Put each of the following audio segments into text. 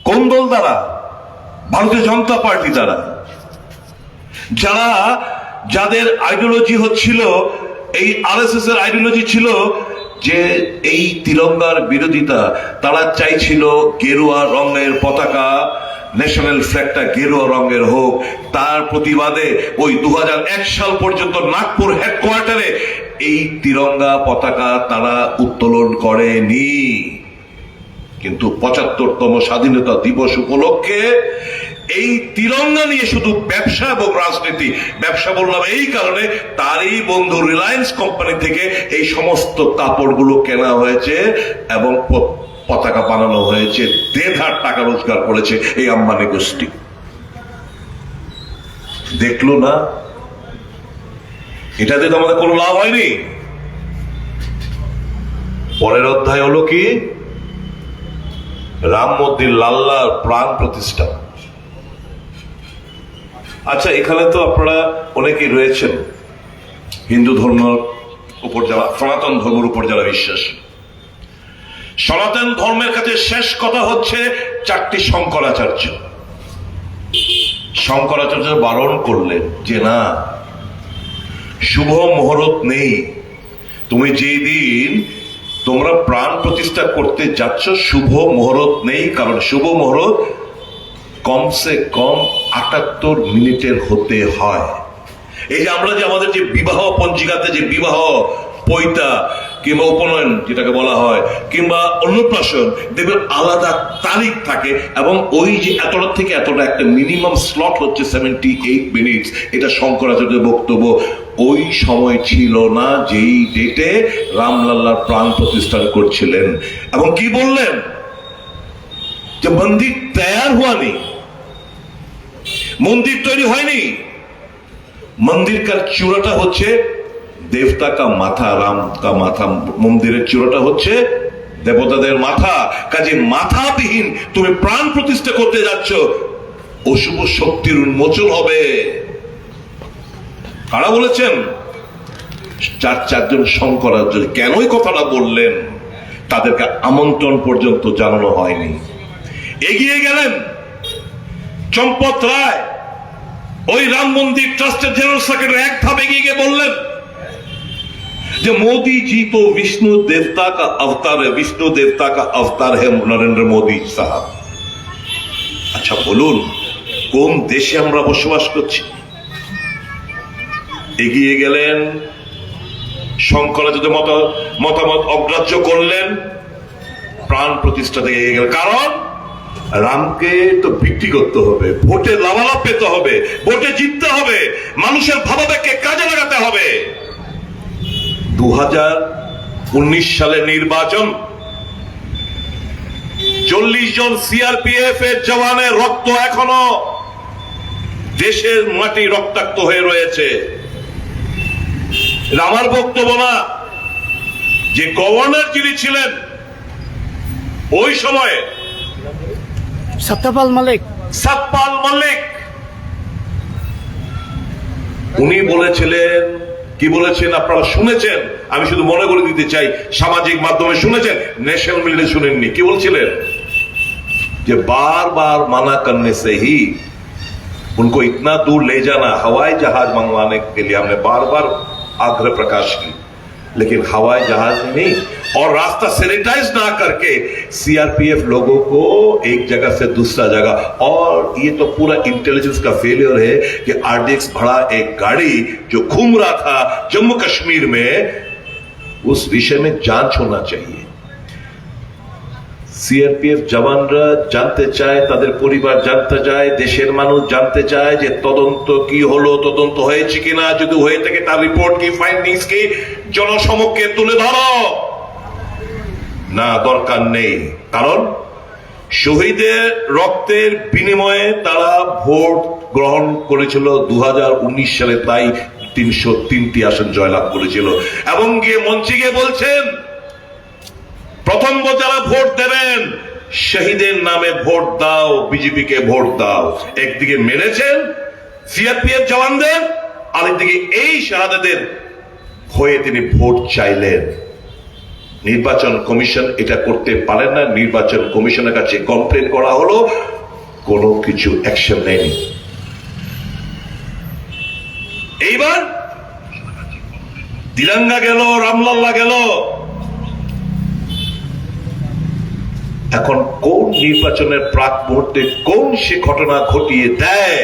কোন দল দ্বারা? ভারতীয় জনতা পার্টি দ্বারা, যারা যাদের আইডিওলজি হচ্ছিল এই আরএসএস এর আইডিওলজি ছিল যে এই তিরঙ্গার বিরোধিতা। তারা চাইছিল গেরুয়া রঙের পতাকা, ন্যাশনাল ফ্ল্যাগটা গেরুয়া রঙের হোক। তার প্রতিবাদে ওই 2001 সাল পর্যন্ত নাগপুর হেডকোয়ার্টারে এই তিরঙ্গা পতাকা তারা উত্তোলন করেনি। কিন্তু 75তম স্বাধীনতা দিবস উপলক্ষে এই তিরঙ্গা নিয়ে শুধু ব্যবসা এবং রাজনীতি, ব্যবসা বললাম এই কারণে তারই বন্ধু রিলায়েন্স কোম্পানি থেকে এই সমস্ত কাপড়গুলো কেনা হয়েছে এবং পতাকা বানানো হয়েছে। দেড় টাকা রোজগার করেছে এই আম্বানি গোষ্ঠী। দেখলো না? এটাতে তো আমাদের কোনো লাভ হয়নি। পরের অধ্যায় হলো কি? রাম মন্দির লাল্লার প্রাণ প্রতিষ্ঠা। আচ্ছা, এখানে তো আপনারা অনেকেই রয়েছেন হিন্দু ধর্মের উপর যারা, সনাতন ধর্মের উপর যারা বিশ্বাসী। সনাতন ধর্মের কাছে শেষ কথা হচ্ছে চারটি শঙ্করাচার্য। শঙ্করাচার্য বারণ করলেন যে না, শুভ মুহূর্ত নেই। তুমি যেই দিন তোমরা প্রাণ প্রতিষ্ঠা করতে যাচ্ছ শুভ মুহূর্ত নেই, কারণ শুভ মুহূর্ত কমসে কম 78 মিনিটের হতে হয়। এই যে আমরা যে আমাদের যে বিবাহ পঞ্জিকাতে যে বিবাহ পৈতা কিংবা উপনয়ন যেটাকে বলা হয় কিংবা অন্নপ্রাশন, দেখবেন আলাদা তারিখ থাকে এবং ওই যে এতটা থেকে এতটা একটা মিনিমাম স্লট হচ্ছে 78 মিনিটস। এটা শঙ্করাচার্যের বক্তব্য। ওই সময় ছিল না যেই ডেটে রামলাল্লার প্রাণ প্রতিষ্ঠান করছিলেন। এবং কি বললেন? যে মন্দির তৈরি হওয়ানি, মন্দির তৈরি হয়নি। মন্দির কার চূড়াটা হচ্ছে দেবতা কা মাথা, রাম কা মাথা। মন্দিরের চূড়াটা হচ্ছে দেবতাদের মাথা। কাজে মাথাবিহীন তুমি প্রাণ প্রতিষ্ঠা করতে যাচ্ছ, অশুভ শক্তির উন্মোচন হবে। কারা বলেছেন? চারজন শঙ্করাচার্য। কেন এই কথাটা বললেন? তাদেরকে আমন্ত্রণ পর্যন্ত জানানো হয়নি। এগিয়ে গেলেন চম্পত রায়, ওই রাম মন্দির ট্রাস্টের জেনারেল সেক্রেটারি, এক ধাপ এগিয়ে গিয়ে বললেন যে मोदी जी तो विष्णु देवता का अवतार है, विष्णु देवता का अवतार है नरेंद्र मोदी साहब। আচ্ছা বলুন, কোন দেশে আমরা বসবাস করছি? এগিয়ে গেলেন, শঙ্করাচার্য মতামত অগ্রাহ্য করলেন, প্রাণ প্রতিষ্ঠা থেকে এগিয়ে গেলেন। কারণ রামকে তো বিক্রি করতে হবে, ভোটে লাভালাভ পেতে হবে, ভোটে জিততে হবে, মানুষের ভাবাবেগকে কাজে লাগাতে হবে। 2019 সালে নির্বাচন, 40 জন সিআরপিএফ এর জওয়ানের রক্ত এখনো দেশের মাটি রক্তাক্ত হয়ে রয়েছে। আমার বক্তব্য না, যে গভর্নর যিনি ছিলেন ওই সময়ে, সত্যপাল মল্লিক, উনি বলেছিলেন, কি বলেছেন আপনারা শুনেছেন, আমি শুধু মনে করে দিতে চাই, সামাজিক মাধ্যমে শুনেছেন, ন্যাশনাল মিডিয়া শুনেননি। কি বলছিলেন? যে बार बार मना करने से ही उनको इतना दूर ले जाना, हवाई जहाज मंगवाने के लिए हमने बार बार आग्रह प्रकाश की, लेकिन हवाई जहाज नहीं और रास्ता सैनिटाइज ना करके सीआरपीएफ लोगों को एक जगह से दूसरा जगह, और ये तो पूरा इंटेलिजेंस का फेलियर है कि आरडीएक्स भरा एक गाड़ी जो घूम रहा था जम्मू कश्मीर में, उस विषय में जांच होना चाहिए। সিআরপিএফ জওয়ানরা জানতে চায়, তাদের পরিবার জানতে চায়, দেশের মানুষ জানতে চায় যে তদন্ত কি হলো, তদন্ত হয়েছে কিনা, যদি হয়ে থাকে তার রিপোর্ট কি, ফাইন্ডিংস কি, জনসমক্ষে তুলে ধরো। না, দরকার নেই। কারণ শহীদের রক্তের বিনিময়ে তারা ভোট গ্রহণ করেছিল 2019 সালে, তাই 303টি আসন জয়লাভ করেছিল। এবং গিয়ে মঞ্চে গিয়ে বলছেন, প্রথম যারা ভোট দেবেন শহীদের নামে ভোট দাও, বিজেপিকে ভোট দাও। একদিকে মেরেছেন সিআরপিএফ জওয়ানদের, আরেকদিকে এই শাহাদাতের হয়ে তিনি ভোট চাইলেন। নির্বাচন কমিশন এটা করতে পারে না। নির্বাচন কমিশনের কাছে কমপ্লেন করা হলো, কোনো কিছু অ্যাকশন নেয়নি। এইবার তিরঙ্গা গেল, রামলাল্লা গেল, এখন কোন নির্বাচনের প্রাক মুহূর্তে কোন সে ঘটনা ঘটিয়ে দেয়?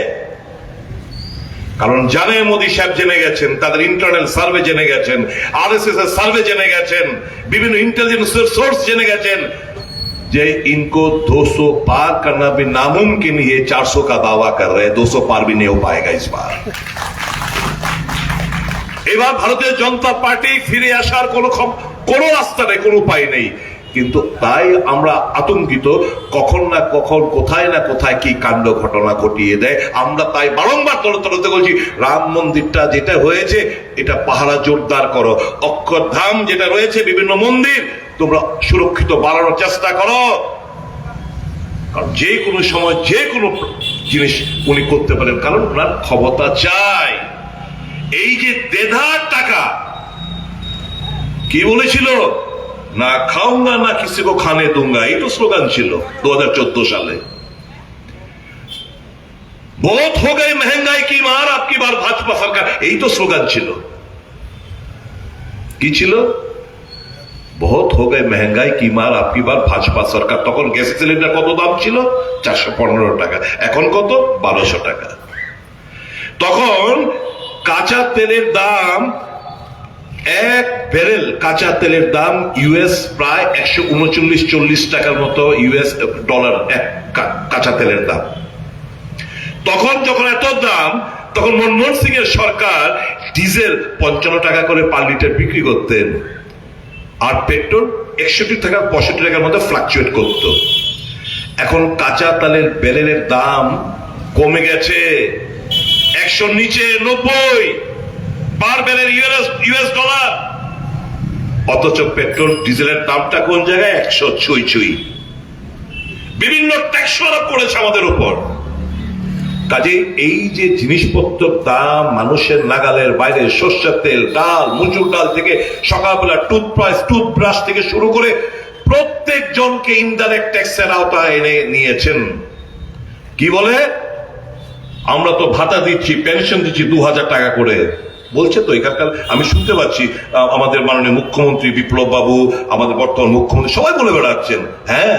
কারণ জানে মোদী সাহেব জেনে গেছেন, তাদের ইন্টারনাল সার্ভে জেনে গেছেন, আরএসএস এর সার্ভে জেনে গেছেন, বিভিন্ন ইন্টেলিজেন্স সোর্স জেনে গেছেন যে इनको 200 पार करना भी नामुमकिन, ये 400 का दावा कर रहे हैं, 200 पार भी नहीं हो पाएगा इस बार। এবার ভারতীয় জনতা পার্টি ফিরে আসার কোনো রাস্তা নেই, কোনো উপায় নেই। কিন্তু তাই আমরা আতঙ্কিত, কখন না কখন কোথায় না কোথায় কি কাণ্ড ঘটনা ঘটিয়ে দেয়। আমরা তাই বারংবার তরতে বলছি, রাম মন্দিরটা যেটা হয়েছে এটা পাহারা জোরদার করো, অক্ষরধাম যেটা রয়েছে বিভিন্ন মন্দির তোমরা সুরক্ষিত বাড়ানোর চেষ্টা করো। কারণ যে কোনো সময় যে কোনো জিনিস উনি করতে পারেন, কারণ ওনার ক্ষমতা চাই। এই যে দেধার টাকা, কি বলেছিল, না খাউঙ্গা না কিসি কো খানে দুঙ্গা, এই তো স্লোগান ছিল 2014 সালে। বহুত হো গয়ে মহঙ্গাই কি মার, আপকি বার ভাজপা সরকার, এই তো স্লোগান ছিল। কি ছিল? বহুত হো গয়ে মহঙ্গাই কি মার, আপকি বার ভাজপা সরকার। তখন গ্যাস সিলিন্ডার কত দাম ছিল? 415 টাকা। এখন কত? 1200 টাকা। তখন কাঁচা তেলের দাম, এক ব্যারেল কাঁচা তেলের দাম ইউএস প্রায় 139-40 টাকার মতো ইউএস ডলার এক কাঁচা তেলের দাম। তখন যখন এত দাম, তখন মনমোহন সিং এর সরকার ডিজেল 55 টাকা করে পার লিটার বিক্রি করতেন, আর পেট্রোল 61 টাকা 65 টাকার মতো ফ্লাকচুয়েট করত। এখন কাঁচা তেলের ব্যারেলের দাম কমে গেছে 100 নিচে 90 পার ব্যারেল ইউএস ডলার। অথচ পেট্রোল ডিজেলের দামটা কোন জায়গায়? 100 ছুঁই। বিভিন্ন ট্যাক্স আরোপ করেছে আমাদের উপর। কাজে এই যে জিনিসপত্রের দাম মানুষের নাগালের বাইরে, সর্ষের তেল, ডাল, মুসুর ডাল থেকে সকালবেলা টুথব্রাশ থেকে শুরু করে প্রত্যেক জনকে ইনডাইরেক্ট ট্যাক্সের আওতায় এনে নিয়েছেন। কি বলে, আমরা তো ভাতা দিচ্ছি, পেনশন দিচ্ছি 2000 টাকা করে বলছে। তো এখানকার আমি শুনতে পাচ্ছি আমাদের মাননীয় মুখ্যমন্ত্রী বিপ্লব বাবু, আমাদের বর্তমান মুখ্যমন্ত্রী সবাই বলে বেড়াচ্ছেন, হ্যাঁ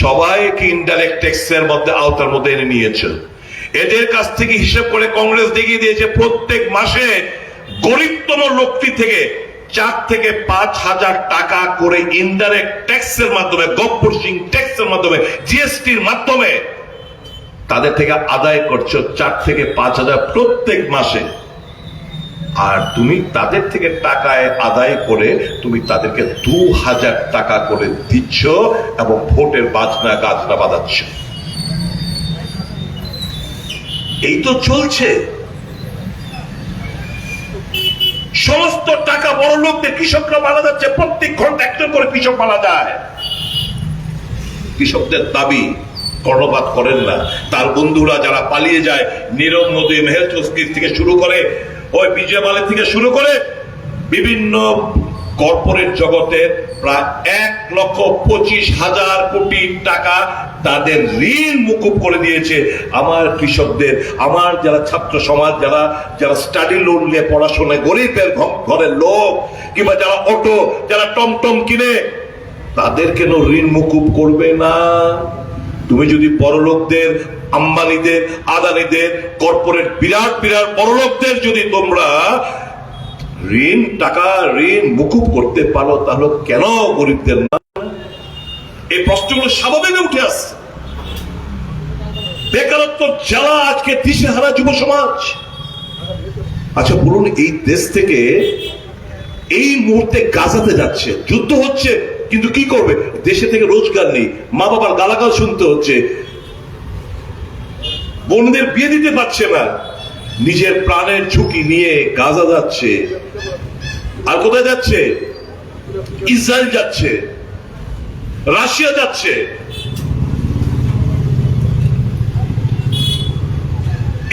সবাইকে ইনডাইরেক্ট ট্যাক্সের মধ্যে আওতার মধ্যে এনে নিয়েছে। এদের কাছ থেকে হিসেব করে কংগ্রেস দেখিয়ে দিয়েছে প্রত্যেক মাসে গরিবতম লোকটি থেকে 4 থেকে 5,000 টাকা করে ইনডাইরেক্ট ট্যাক্সের মাধ্যমে, গব্বর সিং ট্যাক্সের মাধ্যমে, জিএসটির মাধ্যমে তাদের থেকে আদায় করছো 4 থেকে 5,000 প্রত্যেক মাসে। আর তুমি তাদের থেকে টাকায় আদায় করে তুমি তাদেরকে 2,000 টাকা করে দিচ্ছ এবং ভোটের বাজনা গাজনা বাজাচ্ছ। এই তো চলছে। সমস্ত টাকা বড় লোকদের, কৃষকরা মারা যাচ্ছে, প্রত্যেক ঘন্টা একজন করে কৃষক মারা যায়। কৃষকদের দাবি কর্ণপাত করেন না। তার বন্ধুরা যারা পালিয়ে যায়, নীরব মোদী, মেহের চৌধুরী থেকে শুরু করে, ওই বিজয় মালিক থেকে শুরু করে বিভিন্ন কর্পোরেট জগতের প্রায় 1,25,000 কোটি টাকা তাদের ঋণ মুকুব করে দিয়েছে আমার কৃষকদের, আমার যারা ছাত্র সমাজ, যারা স্টাডি লোন নিয়ে পড়াশোনায়, গরিবের ঘরের লোক, কিংবা যারা অটো, যারা টমটম কিনে, তাদের কেন ঋণ মুকুব করবে না? তুমি যদি বড়লোকদের, আম্বানিদের, আদানিদের, কর্পোরেট বিরাট বিরাট বড়লোকদের যদি তোমরা ঋণ মুকুব করতে পারো, তাহলে কেন গরিবদের না? এই প্রশ্নগুলো স্বাভাবিক উঠে আসছে। বেকারত্ব জ্বালা আজকে দিশেহারা যুব সমাজ। আচ্ছা বলুন, এই দেশ থেকে এই মুহূর্তে গাজাতে যাচ্ছে, যুদ্ধ হচ্ছে, কিন্তু কি করবে? দেশে থেকে রোজগার নেই, মা বাবার গালাগাল শুনতে হচ্ছে, বোনদের বিয়ে দিতে পারছে না, নিজের প্রাণের ঝুঁকি নিয়ে গাজা যাচ্ছে। আর কোথায় যাচ্ছে? ইসরায়েল যাচ্ছে, রাশিয়া যাচ্ছে।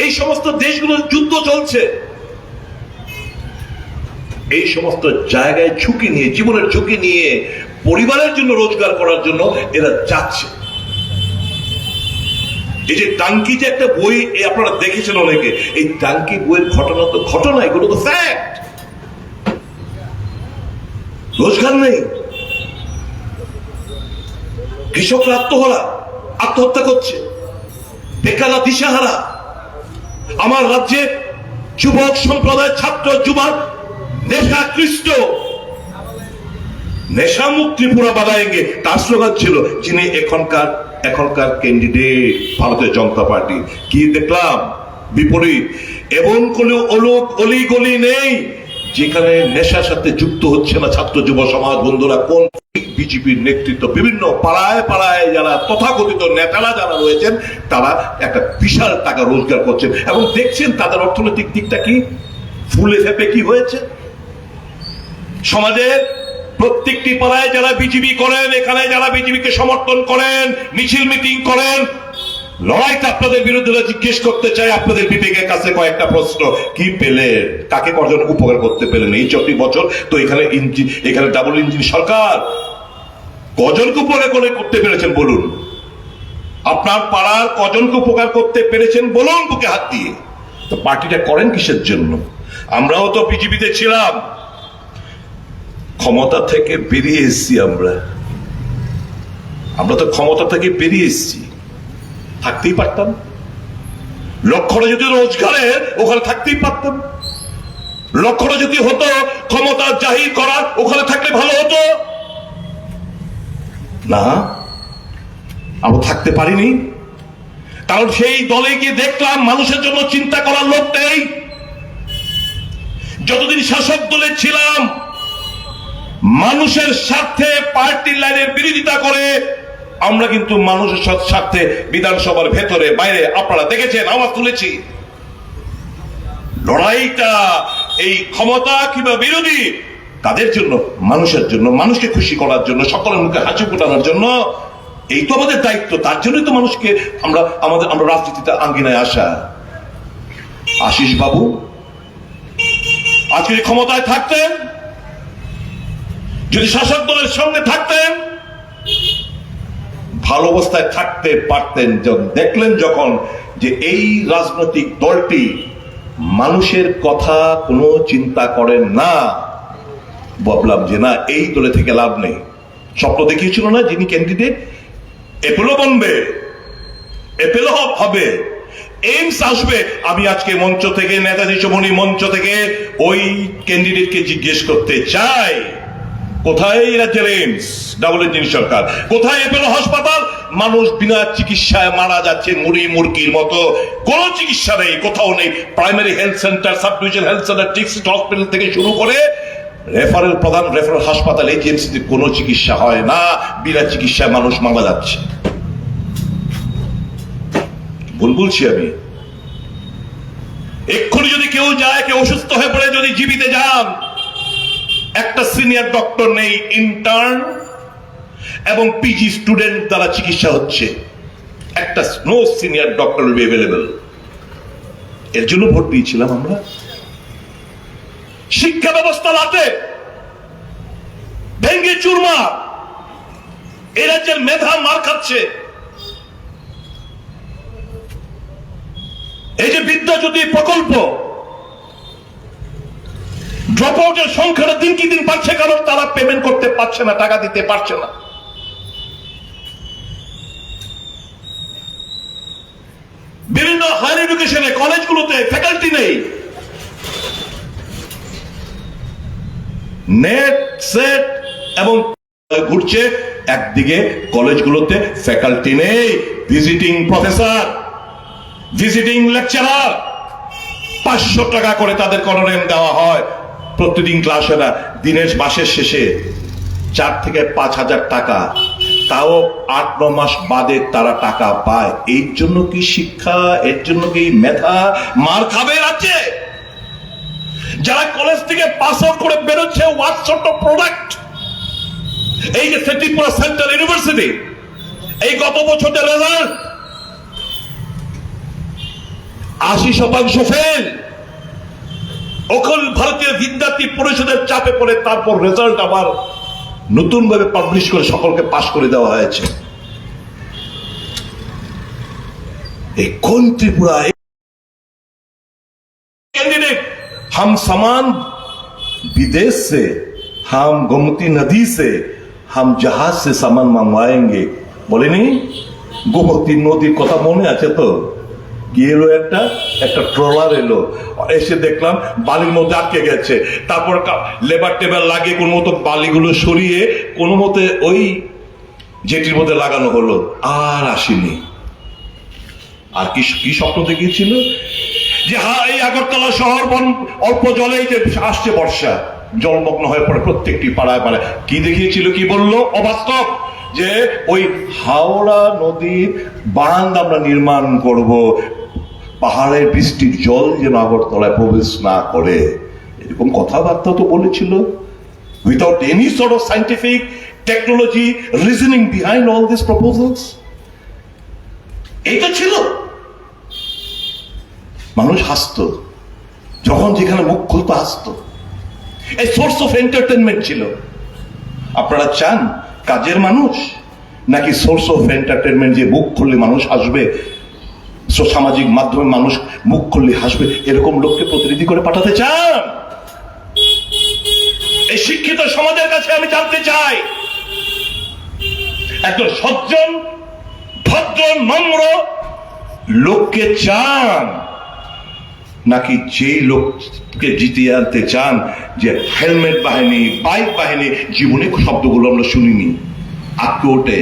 এই সমস্ত দেশগুলোর যুদ্ধ চলছে। এই সমস্ত জায়গায় ঝুঁকি নিয়ে, জীবনের ঝুঁকি নিয়ে পরিবারের জন্য রোজগার করার জন্য এরা যাচ্ছে। এই যে টাঙ্কি যে একটা বই আপনারা দেখেছেন অনেকে, এই টাঙ্কি বইয়ের ঘটনা তো ঘটনা, এগুলো তো ফ্যাক্ট। রোজগার নেই, কৃষকরা আত্মহত্যা করছে, বেকাররা দিশাহারা। আমার রাজ্যে যুবক সম্প্রদায়, ছাত্র যুবক নেশাকৃষ্ট, নেশা মুক্ত ত্রিপুরা বানায়েঙ্গে তার স্লোগান ছিল। যিনি এখনকার ক্যান্ডিডেট ভারতীয় জনতা পার্টি। কি দেখলাম বিপরীত। এবং কোনো অলিগলি নেই যেখানে নেশার সাথে যুক্ত হচ্ছে না ছাত্র যুব সমাজ বন্ধুরা। কোন বিজেপির নেতৃত্ব বিভিন্ন পাড়ায় পাড়ায় যারা তথাকথিত নেতারা যারা রয়েছেন, তারা একটা বিশাল টাকা রোজগার করছেন এবং দেখছেন তাদের অর্থনৈতিক দিকটা কি ফুলে ফেপে কি হয়েছে। সমাজের প্রত্যেকটি পাড়ায় যারা বিজেপি করেন, এখানে যারা বিজেপিকে সমর্থন করেন, মিছিল মিটিং করেন, লড়াইটা আপনাদের বিরুদ্ধে জিজ্ঞেস করতে চাই আপনাদের বিবেকের কাছে কয়েকটা প্রশ্ন। কি পেলেন? কাকে কজন উপকার করতে পেলেন এই 34 বছর? তো এখানে ডাবল ইঞ্জিন সরকার কজনকে উপকার করতে পেরেছেন বলুন? আপনার পাড়ার কজনকে উপকার করতে পেরেছেন বলুন বুকে হাত দিয়ে। তো পার্টিটা করেন কিসের জন্য? আমরাও তো বিজেপিতে ছিলাম, ক্ষমতা থেকে বেরিয়ে এসছি। আমরা তো ক্ষমতা থেকে বেরিয়ে এসছি, থাকতেই পারতাম। লক্ষ্যটা যদি রোজগারের, ওখানে থাকতেই পারতাম। লক্ষ্যটা যদি হতো ক্ষমতা জাহির করার, ওখানে থাকলে ভালো হতো না। আমরা থাকতে পারিনি, কারণ সেই দলে গিয়ে দেখলাম মানুষের জন্য চিন্তা করার লোক নেই। যতদিন শাসক দলে ছিলাম, মানুষের স্বার্থে পার্টির লাইনের বিরোধিতা করে আমরা কিন্তু মানুষের স্বার্থে বিধানসভার ভেতরে বাইরে আপনারা দেখেছেন আওয়াজ তুলেছি। লড়াইটা এই ক্ষমতা কিংবা বিরোধী কাদের জন্য? মানুষের জন্য, মানুষকে খুশি করার জন্য, সকলের মুখে হাসি ফোটানোর জন্য। এই তো আমাদের দায়িত্ব। তার জন্যই তো মানুষকে আমরা রাজনীতিতে আঙ্গিনায় আসা। আশিস বাবু আজকে ক্ষমতায় থাকতেন, যদি শাসক দলের সঙ্গে থাকতেন, ভালো অবস্থায় থাকতে পারতেন। দেখলেন যখন যে এই রাজনৈতিক দলটি মানুষের কথা কোনো চিন্তা করেন না, ভাবলাম যে না, এই দলে থেকে লাভ নেই। স্বপ্ন দেখিয়েছিল না যিনি ক্যান্ডিডেট, এপেলো বনবে, এপেলো হবে, এইমস আসবে। আমি আজকে মঞ্চ থেকে, নেতাজি চমনি মঞ্চ থেকে ওই ক্যান্ডিডেটকে জিজ্ঞেস করতে চাই, কোথায় রাজ্যের এইমস, ডাবল ইঞ্জিন সরকার? কোথায় এপেলো হাসপাতাল? মানুষ বিনা চিকিৎসায় মারা যাচ্ছে মুড়ি মুরগির মতো। কোন চিকিৎসা নেই, কোথাও নেই। Primary health centre, sub division health centre, district hospital থেকে শুরু করে প্রধান রেফারেল হাসপাতাল, এইচএমসিতে কোনো চিকিৎসা হয় না। বিনা চিকিৎসায় মানুষ মারা যাচ্ছে। ভুল বলছি আমি? এক্ষুনি যদি কেউ যায়, কেউ অসুস্থ হয়ে পড়ে, যদি জীবিতে যান, একটা সিনিয়র ডক্টর নেই, ইন্টার্ন এবং পিজি স্টুডেন্ট দ্বারা চিকিৎসা হচ্ছে। একটা no senior doctor will be available. এর জন্য ভোট দিয়েছিলাম আমরা। শিক্ষা ব্যবস্থা লাটে ভেঙ্গে চুরমার, এ রাজ্যের মেধা মার খাচ্ছে। এই যে বিদ্যাজ্যোতি প্রকল্প, ড্রপ আউটের সংখ্যাটা দিন কি দিন বাড়ছে, কারণ তারা পেমেন্ট করতে পারছে না, টাকা দিতে পারছে না। বিভিন্ন হায়ার এডুকেশনে, কলেজগুলোতে ফ্যাকাল্টি নেই। নেট সেট এবং ঘুরছে, একদিকে কলেজগুলোতে ফ্যাকাল্টি নেই, ভিজিটিং প্রফেসর, ভিজিটিং লেকচারার 500 টাকা করে তাদের অনারেন্স দেওয়া হয় প্রতিদিন ক্লাসে না। দিনের মাসের শেষে 4 থেকে 5,000 টাকা, তাও 8-9 মাস বাদে তারা টাকা পায়। এর জন্য কি শিক্ষা, এর জন্য কি মেধা মার খাবে আছে? যারা কলেজ থেকে পাস আউট করে বেরোচ্ছে, হোয়াট সর্ট অফ প্রোডাক্ট? এই যে ত্রিপুরা সেন্ট্রাল ইউনিভার্সিটি, এই গত বছরের রেজাল্ট 80% ফেল। অখিল ভারতীয় বিদ্যার্থী পরিষদের চাপে পড়ে তারপর রেজাল্ট আবার নতুন ভাবে পাবলিশ করে সকলকে পাশ করে দেওয়া হয়েছে। এই কোন ত্রিপুরা कैंडिडेट हम समान विदेश से, हम गोमती नदी से, हम जहाज से सामान मंगवाएंगे বলেনি? গোমতী নদীর কথা মনে আছে তো? কি এলো, একটা ট্রলার এলো, এসে দেখলাম বালির মধ্যে আটকে গেছে। তারপর লেবার টেবার লাগিয়ে কোন মতো বালিগুলো সরিয়ে কোন মতে ওই জেটির মধ্যে লাগানো হলো, আর আসেনি। আর কি স্বপ্ন দেখিয়েছিল যে হ্যাঁ এই আগরতলা শহর অল্প জলেই যে আসছে বর্ষা, জলমগ্ন হয়ে পড়ে প্রত্যেকটি পাড়ায় পাড়ায়। কি দেখিয়েছিল, কি বললো? অবাস্তব। যে ওই হাওড়া নদীর বাঁধ আমরা নির্মাণ করব, পাহাড়ের বৃষ্টির জল যেন আগরতলায় প্রবেশ না করে, এরকম কথাবার্তা তো বলেছিল। Without any sort of scientific technology reasoning behind all this proposals. এইটা ছিল। মানুষ হাসতো, যখন যেখানে মুখ খুলতো হাসতো। এই সোর্স অফ এন্টারটেনমেন্ট ছিল। আপনারা চান কাজের মানুষ নাকি সোর্স অফ এন্টারটেনমেন্ট, যে মুখ খুললে মানুষ হাসবে, সামাজিক মাধ্যমে মানুষ মুখ খুললে হাসবে, এরকম লোককে প্রতিনিধি করে পাঠাতে চান? এই শিক্ষিত সমাজের কাছে আমি জানতে চাই, একজন সজ্জন ভদ্র নম্র লোককে চান নাকি যেই লোককে জিতিয়ে আনতে চান যে হেলমেট বাহিনী, বাইক বাহিনী, জীবনে শব্দগুলো আমরা শুনিনি, আক্রোটে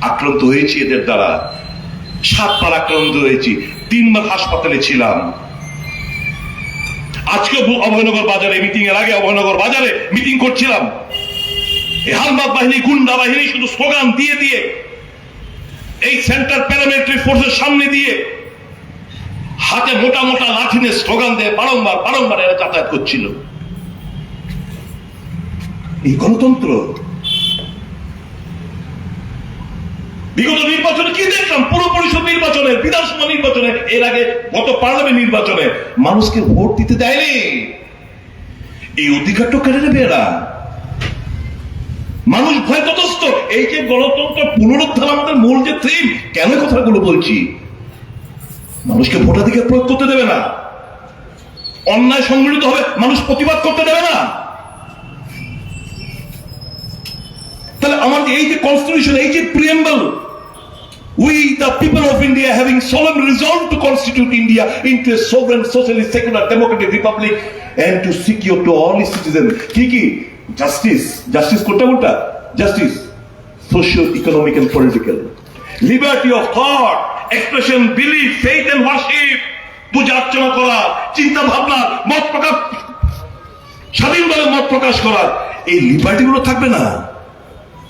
আক্রান্ত হয়েছি এদের দ্বারা, 7 বার আক্রান্ত হয়েছি, 3 বার হাসপাতালে ছিলাম। আজকে অভয়নগর বাজারে মিটিং এর আগে অভয়নগর বাজারে মিটিং করছিলাম। এই হালমাত বাহিনী, গুন্ডা বাহিনী শুধু স্লোগান দিয়ে দিয়ে এই সেন্ট্রাল প্যারামিলিটারি ফোর্সের সামনে দিয়ে হাতে মোটা মোটা লাঠি নিয়ে স্লোগান দিয়ে বারংবার বারংবার এরা যাতায়াত করছিল। এই গণতন্ত্র। বিগত নির্বাচনে কি দেখলাম? পুরো পরিষদ নির্বাচনে, বিধানসভা নির্বাচনে, এর আগে গত পার্লামেন্ট নির্বাচনে মানুষকে ভোট দিতে দেয়নি। এই অধিকারটা কেড়ে নেবে এরা। মানুষ ভয় ততস্থ। এই যে গণতন্ত্র পুনরুদ্ধার আমাদের মূল যে থিম, কেন কথাগুলো বলছি? মানুষকে ভোটাধিকার প্রয়োগ করতে দেবে না, অন্যায় সংগঠিত হবে মানুষ প্রতিবাদ করতে দেবে না। তাহলে আমাদের এই যে কনস্টিটিউশন, এই যে preamble, we the people of India having solemn resolved to constitute India into a sovereign socialist secular democratic republic and to secure to all its citizens কি justice কোনটা justice socio economic and political, liberty of thought, expression, belief, faith and worship, পূজা অর্চনা করা, চিন্তা ভাবনা, মত প্রকাশ, স্বাধীনভাবে মত প্রকাশ করা, এই লিবার্টি গুলো থাকবে না।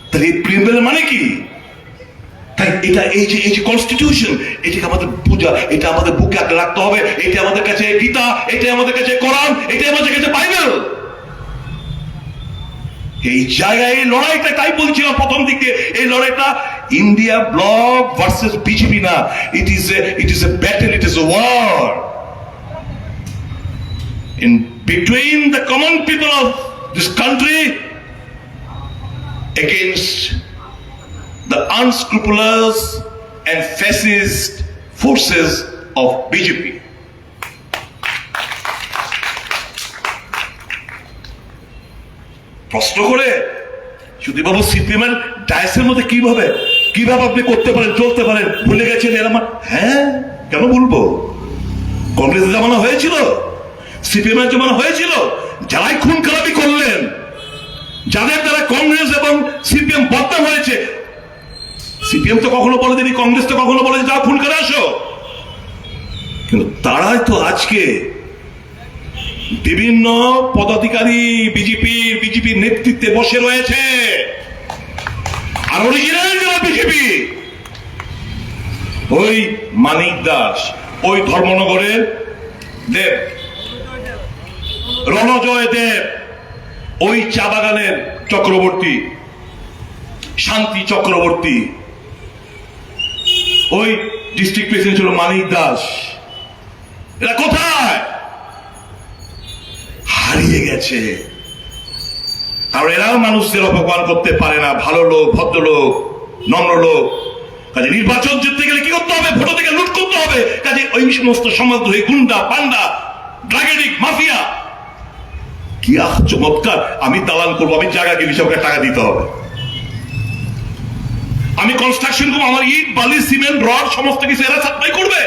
তাহলে এই প্রিএম্বলের মানে কি? তাই এটা এই যে কনস্টিটিউশন, এটাকে আমাদের পূজা, এটা আমাদের বুকে আঁকড়ে রাখতে হবে। এটা আমাদের কাছে গীতা, এটা আমাদের কাছে কোরআন, এটা আমাদের কাছে বাইবেল। এই জায়গায় এই লড়াইটা, তাই বলছিলাম প্রথম দিকে, এই লড়াইটা ইন্ডিয়া ব্লক ভার্সেস বিজেপি না, it is a battle, it is a war in between the common people of this country against the unscrupulous and fascist forces of BJP. প্রশ্ন করে শুধু বাবু সিপিএমের ডায়াসের মধ্যে কিভাবে আপনি করতে পারেন, চলতে পারেন, ভুলে গেছেন এরা? হ্যাঁ, কেন ভুলবো? কংগ্রেসের জামানা হয়েছিল, সিপিএম এর জামানা হয়েছিল, যারাই খুন খারাপি করলেন, যাদের দ্বারা কংগ্রেস এবং সিপিএম বদনাম হয়েছে, সিপিএম তো কখনো বলে দেনি, কংগ্রেস তো কখনো বলে যাও খুন করে আসো, কিন্তু তারাই তো আজকে বিভিন্ন পদাধিকারী বিজেপির নেতৃত্বে বসে রয়েছে। আর অরিজিনাল যারা বিজেপি, ওই মানিক দাস, ওই ধর্মনগরের দেব, রণজয় দেব, ওই চা বাগানের চক্রবর্তী, শান্তি চক্রবর্তী, ওই ডিস্ট্রিক্ট প্রেসিডেন্ট ছিল মানিক দাস, এরা কোথায়? হারিয়ে গেছে। কারণ এরাও মানুষদের অপমান করতে পারে না, ভালো লোক, ভদ্রলোক, নম্র লোক। কাজে নির্বাচন জিততে গেলে কি করতে হবে? ভোট থেকে লুট করতে হবে। কাজে ওই সমস্ত সমাজদ্রোহী গুন্ডা, পান্ডা, ড্রাগেডিক, মাফিয়া, কি চমৎকার! আমি দালান করবো, আমি জায়গা কিনি, সবকে টাকা দিতে হবে। আমি কনস্ট্রাকশন করবো, আমার ইট, বালি, সিমেন্ট, রড সমস্ত কিছু এরা সাপ্লাই করবে।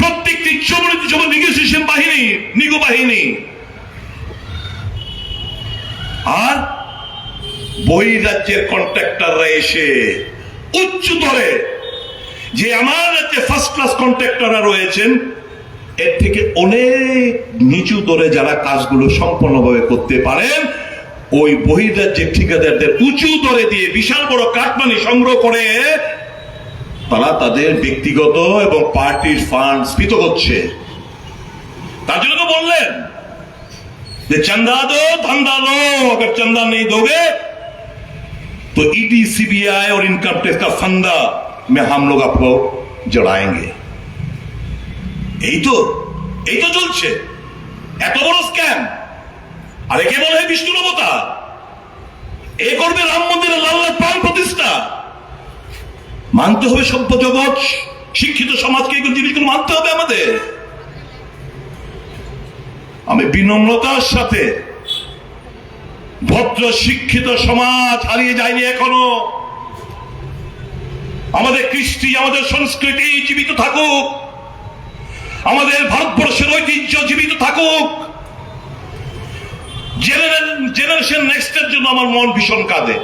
প্রত্যেকটি নেগোসিয়েশন বাহিনী, নিগো বাহিনী। আর বহিরাজ্যের কন্ট্রাক্টররা এসে উচ্চ দরে, যে আমার রাজ্যে ফার্স্ট ক্লাস কন্ট্রাক্টররা রয়েছেন, এর থেকে অনেক নিচু দরে যারা কাজগুলো সম্পূর্ণভাবে করতে পারেন, ওই বহিরাজ্যের ঠিকাদারদের উঁচু দরে দিয়ে বিশাল বড় কাটমানি সংগ্রহ করে তারা তাদের ব্যক্তিগত এবং পার্টির ফান্ড স্ফীত করছে। তার জন্য তো বললেন যে চন্দা দো, ধন্দা লো, अगर चंदा नहीं दोगे तो ईडी, सीबीआई और इनकम टैक्स का फंदा में हम लोग आपको जड़ाएंगे। এই তো চলছে এত বড় স্ক্যাম। আর একে বলে বিষ্ণু অবতার, এ করবে রাম মন্দিরের লাল লাল প্রাণ প্রতিষ্ঠা। মানতে হবে সভ্য জগৎ, শিক্ষিত সমাজকে এই জিনিসগুলো মানতে হবে আমাদের। আমি বিনম্রতার সাথে, ভদ্র শিক্ষিত সমাজ হারিয়ে যায়নি এখনো। আমাদের কৃষ্টি, আমাদের সংস্কৃতি জীবিত থাকুক, আমাদের ভারতবর্ষের ঐতিহ্য জীবিত থাকুক। জেনারেশন নেক্সটের জন্য আমার মন ভীষণ কাঁদে।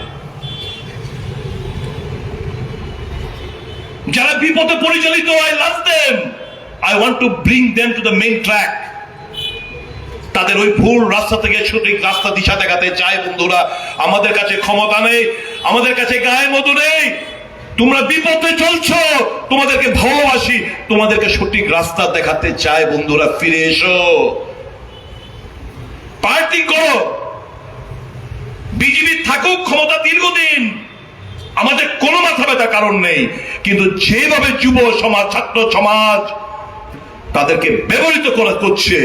যারা বিপদে পরিচালিত, I love them, I want to bring them to the main track। তাদের ওই ভুল রাস্তা থেকে সঠিক রাস্তা দিশা দেখাতে চাই। বন্ধুরা, আমাদের কাছে ক্ষমতা নেই, আমাদের কাছে গায়ে মধু নেই। তোমরা বিপদে চলছো, তোমাদেরকে ভালোবাসি, তোমাদেরকে সঠিক রাস্তা দেখাতে চাই। বন্ধুরা, ফিরে এসো, পার্টি করো, বিজেপি থাকুক ক্ষমতা দীর্ঘদিন, আমাদের কোনো মাথা ব্যথার কারণ নেই। কিন্তু যেভাবে যুব সমাজ, ছাত্র সমাজ তাদেরকে ব্যবহৃত করছে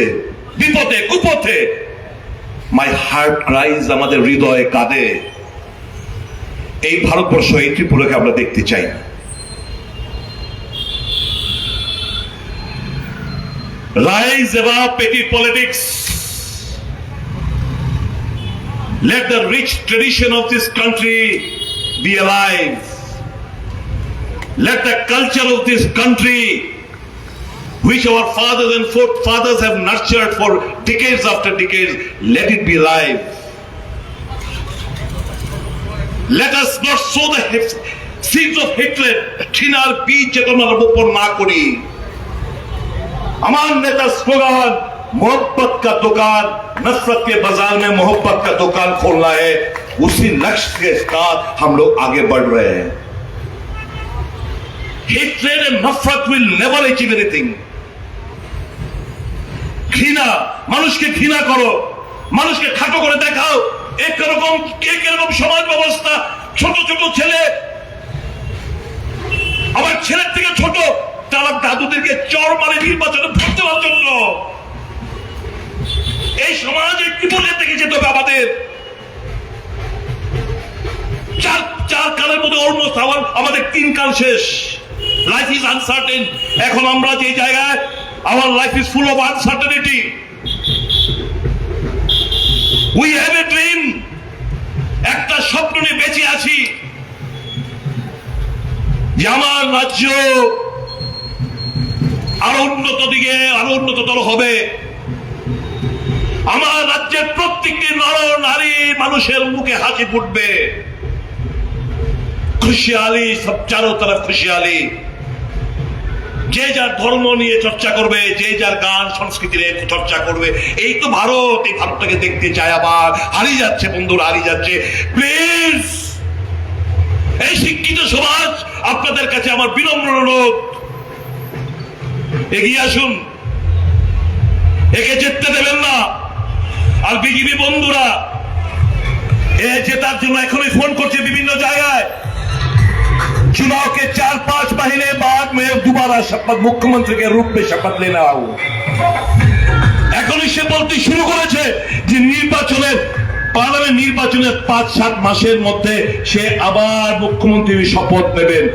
বিপদে কুপথে, মাই হার্ট ক্রাইজ, আমাদের হৃদয়ে কাঁদে। এই ভারতবর্ষ, এই ত্রিপুরাকে আমরা দেখতে চাই না। Rise above petty politics. Let the rich tradition of this country be alive. Let the culture of this country, which our fathers and forefathers have nurtured for decades after decades, let it be alive. Let us not sow the seeds of hatred, ঘৃণার বীজ যেন আমরা রোপণ না করি। আমার নেতার slogan, मोहब्बत का दुकान, नफरत के बाजार में मोहब्बत का दुकान खोलना है। उसी लक्ष्य के साथ हम लोग आगे बढ़ रहे हैं। Hatred and nafrat will never achieve anything. ঘৃণা, মানুষকে ঘৃণা করো, মানুষকে খাটো করে দেখাও, একরকম সমাজ ব্যবস্থা। ছোট ছোট ছেলে, আবার ছেলের থেকে ছোট, তারা দাদুদেরকে চড় মারে নির্বাচনে ভোট দেওয়ার জন্য। এই সমাজে বিপদের থেকে যেতে হবে আমাদের। চার কালের মধ্যে অলমোস্ট আমাদের 3 কাল শেষ। Life is uncertain. এখন আমরা যে জায়গায়, our life is full of uncertainty. We have a dream. একটা স্বপ্ন নিয়ে বেঁচে আছি যে আমার রাজ্য আরো উন্নততর হবে। আমার রাজ্যের প্রত্যেকটি নর নারী মানুষের মুখে হাসি ফুটবে, খুশিয়ালি, সব চারো তরফ খুশিয়ালি। যে যার ধর্ম নিয়ে চর্চা করবে, যে যার গান সংস্কৃতি নিয়ে চর্চা করবে। এই তো ভারত, এই ভারতটাকে দেখতে চায়। আবার হারিয়ে যাচ্ছে বন্ধুরা, হারিয়ে যাচ্ছে। প্লিজ, এই শিক্ষিত সমাজ, আপনাদের কাছে আমার বিনম্র অনুরোধ, এগিয়ে আসুন, একে জিততে দেবেন না। আর বিজেপি বন্ধুরা, এ জেতার জন্য এখনই ফোন করছে বিভিন্ন জায়গায়। चुनाव के 4-5 महीने बाद मैं दोबारा शपथ मुख्यमंत्री के रूप में शपथ लेना हूं। এখনই সে বলতে শুরু করেছে যে পার্লামেন্ট নির্বাচনের 5-7 মাসের মধ্যে সে আবার মুখ্যমন্ত্রীর শপথ নেবেন,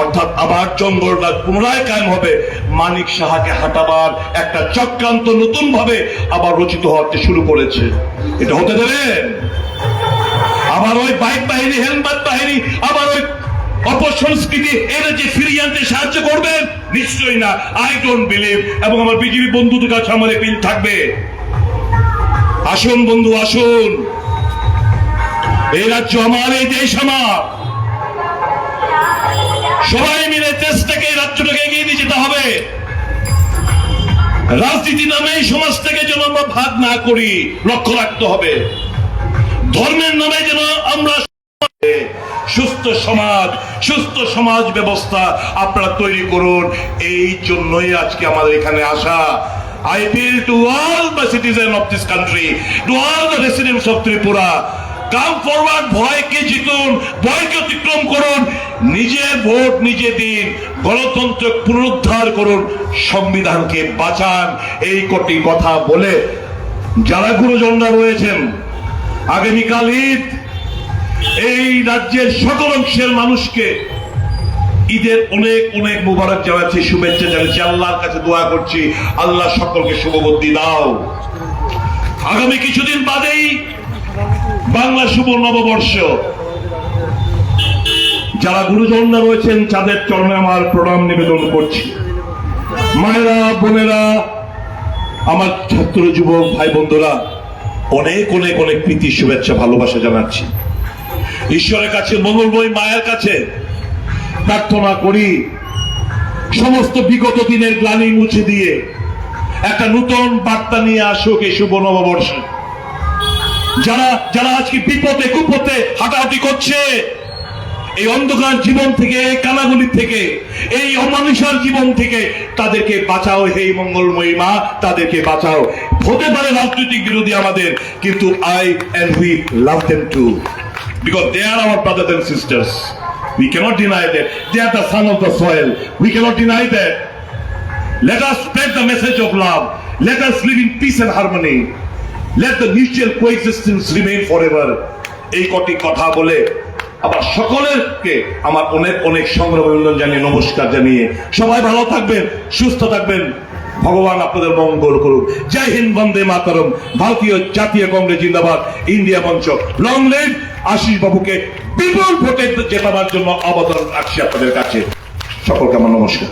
অর্থাৎ আবার জঙ্গলরাজ পুনরায় কায়েম হবে। মানিক সাহাকে হাঁটাবার একটা চক্রান্ত নতুন ভাবে আবার রচিত হতে শুরু করেছে। এটা হতে দেবেন? আবার ওই বাইক বাহিনী, হেলমেট বাহিনী, আবার ওই অপসংস্কৃতি এরা যে ফিরিয়ে আনতে সাহায্য করবেন? নিশ্চয়ই না। I don't believe. এবং আমার বিজেপি বন্ধুদের কাছে আমার এপিল থাকবে, আসুন বন্ধু, আসুন। এই রাজ্য আমার, এই দেশ আমার। সবাই মিলে দেশটাকে, এই রাজ্যটাকে এগিয়ে নিয়ে যেতে হবে। রাজনীতি নামে এই সমাজ থেকে যেন আমরা ভাগ না করি, লক্ষ্য রাখতে হবে। ধর্মের নামে যেন আমরা সুস্থ সমাজ ব্যবস্থা আপনারা তৈরি করুন। এই জন্যই আজকে আমাদের এখানে আসা। I appeal to all the citizens of this country, to all the residents of Tripura. Come forward, ভয়কে জিতুন, ভয়কে অতিক্রম করুন, নিজের ভোট নিজে দিন, গণতন্ত্র পুনরুদ্ধার করুন, সংবিধানকে বাঁচান। এই কটি কথা বলে যারা গুরুজনরা রয়েছেন, আগামীকাল ঈদ, এই রাজ্যের সকল অংশের মানুষকে ঈদের অনেক অনেক মুবারক জানাচ্ছি, শুভেচ্ছা জানাচ্ছি। আল্লাহর কাছে দোয়া করছি, আল্লাহ সকলকে শুভবুদ্ধি দাও। আগামী কিছুদিন বাদেই বাংলা শুভ নববর্ষ। যারা গুরুজনরা রয়েছেন তাদের চরণে আমার প্রণাম নিবেদন করছি। মায়েরা, বোনেরা, আমার ছাত্র যুবক ভাই বন্ধুরা, অনেক অনেক অনেক প্রীতি, শুভেচ্ছা, ভালোবাসা জানাচ্ছি। ঈশ্বরের কাছে, মঙ্গলময়ী মায়ের কাছে প্রার্থনা করি সমস্ত বিগত দিনের গ্লানি মুছে দিয়ে একটা নতুন বার্তা নিয়ে আসুক এই শুভ নববর্ষে। যারা আজকে বিপদে কুপথে হাঁটাহাঁটি করছে, এই অন্ধকার জীবন থেকে, কানাগুলি থেকে, এই অমানুষার জীবন থেকে তাদেরকে বাঁচাও হে মঙ্গলময়ী মা, তাদেরকে বাঁচাও। হতে পারে রাজনৈতিক বিরোধী আমাদের, কিন্তু I and we love them too, because they are our brothers and sisters. We cannot deny that. They are the son of the soil. We cannot deny that. Let us spread the message of love. Let us live in peace and harmony. Let the mutual coexistence remain forever. এই কটি কথা বলে আবার সকলেরকে আমার অনেক অনেক সংগ্রাম অভিনন্দন জানিয়ে, নমস্কার জানিয়ে, সবাই ভালো থাকবেন, সুস্থ থাকবেন, ভগবান আপনাদের মঙ্গল করুক। জয় হিন্দ, বন্দে মাতরম। ভারতীয় জাতীয় কংগ্রেস জিন্দাবাদ। ইন্ডিয়া মঞ্চ লং লিভ। আশিস বাবুকে বিপুল ভোটে জেতাবার জন্য অবদান রাখছি আপনাদের কাছে। সকলকে আমার নমস্কার।